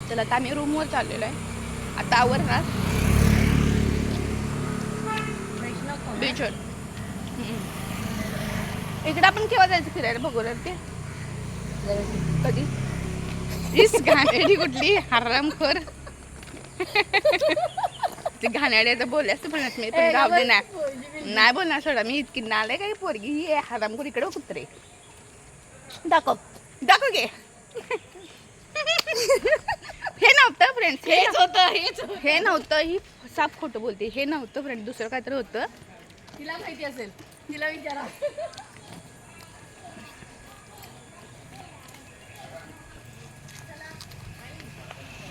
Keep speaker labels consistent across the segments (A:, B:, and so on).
A: चला आता आम्ही रूमवर चाललेलो आहे. आता आवरणार बीचवर. इकडे आपण केव्हा जायचं फिरायला बघूया ते कधी. इस घाणेरडी कुठली हरामखोर. ते घाणेरड्याचं बोलल्यास म्हणत मी पण जाऊ दे नाही बोलणार सोडा मी. इतकी नाले काही पोरगी ही हरामखोर. इकडे कुत्रे दाखव दाखव गे. हे नव्हतं फ्रेंड्स. हे नव्हतं. ही साफ खोटं बोलते. हे नव्हतं फ्रेंड. दुसरं काहीतरी होतं.
B: तिला माहिती असेल. तिला विचारा.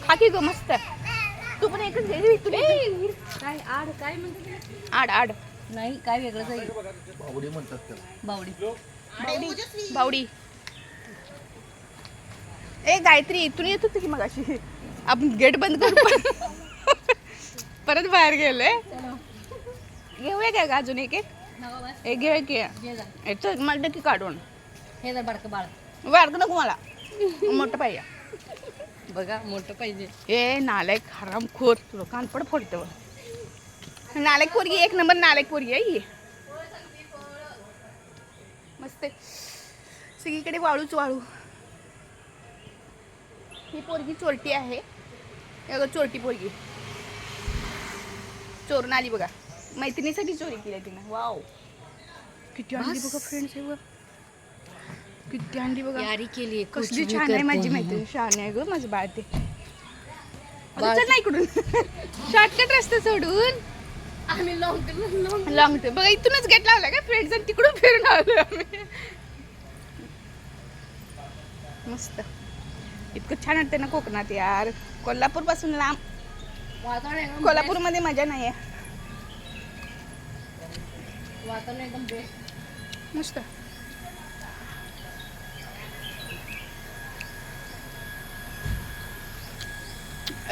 A: खा की ग मस्त. तू पण एकच घे.
B: काय आड काय म्हणते
A: आड आड
B: नाही काय वेगळंच आहे.
C: बावडी म्हणतात त्याला.
B: बावडी
A: बावडी. ए गायत्री इथून येत होती की मग अशी. आपण गेट बंद करू परत बाहेर गेलोय. घेऊया काय अजून एक एक घे की याचं मला की काढून.
B: हे जर बारकं बाळ
A: वारक नको मला. मोठं पाहिजे.
B: बघा मोठं पाहिजे.
A: ए नालायक हरामखोर. तुला कानपड फोडतं. नालायक पोरगी. एक नंबर नालायक पोरगी आहे ही. मस्त सगळीकडे वाळूच वाळू. ही पोरगी चोरटी आहे. अगं चोरटी पोरगी चोरून आली बघा. मैत्रिणीसाठी चोरी केली तिने. वाव किती आणली बघा फ्रेंड्स. हे बघ किती आणली बघा.
B: यारी केली
A: कसली छान आहे माझी मैत्रीण. छान आहे ग माझं बाळ ते. चल ना इकडून शॉर्टकट रस्ता सोडून
B: आम्ही लॉंग
A: लॉंग ते बघा. इथूनच गेट लावला का फ्रेंड्स आणि तिकडून फिरून आलो आम्ही. मस्त इतकं छान वाटतं ना कोकणात यार. कोल्हापूर पासून लांब.
B: वातावरण
A: कोल्हापूरमध्ये मजा नाही आहे.
B: वातावरण एकदम बेस्ट.
A: मस्त.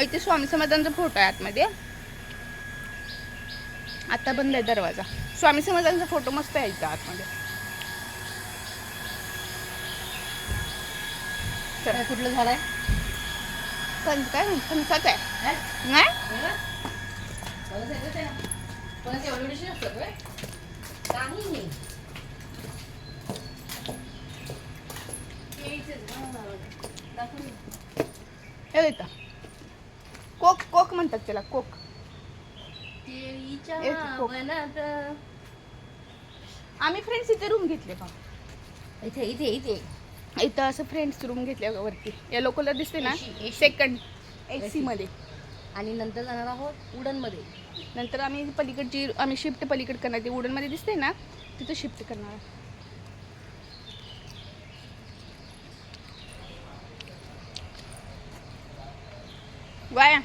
A: इथे स्वामी समर्थांचा फोटो आहे आतमध्ये. आता बंद आहे दरवाजा. स्वामी समर्थांचा फोटो मस्त आहे इथं आतमध्ये.
B: काय कुठलं झाड आहे.
A: पण काय फणसाच आहे नाही.
B: एवढीशी असतात काही
A: हे इथं कोक कोक म्हणतात त्याला. कोक. कोक. आम्ही फ्रेंड्स इथे रूम घेतले का.
B: इथे इथे इथे
A: इथं असं फ्रेंड्स रूम घेतल्या वरती. येलो कलर दिसते ना.
B: AC.
A: सेकंड AC मध्ये.
B: आणि नंतर जाणार आहोत उडन मध्ये.
A: नंतर आम्ही पलीकडची आम्ही शिफ्ट पलीकड करणार. ते वुडन मध्ये दिसते ना तिथं शिफ्ट करणार. वाया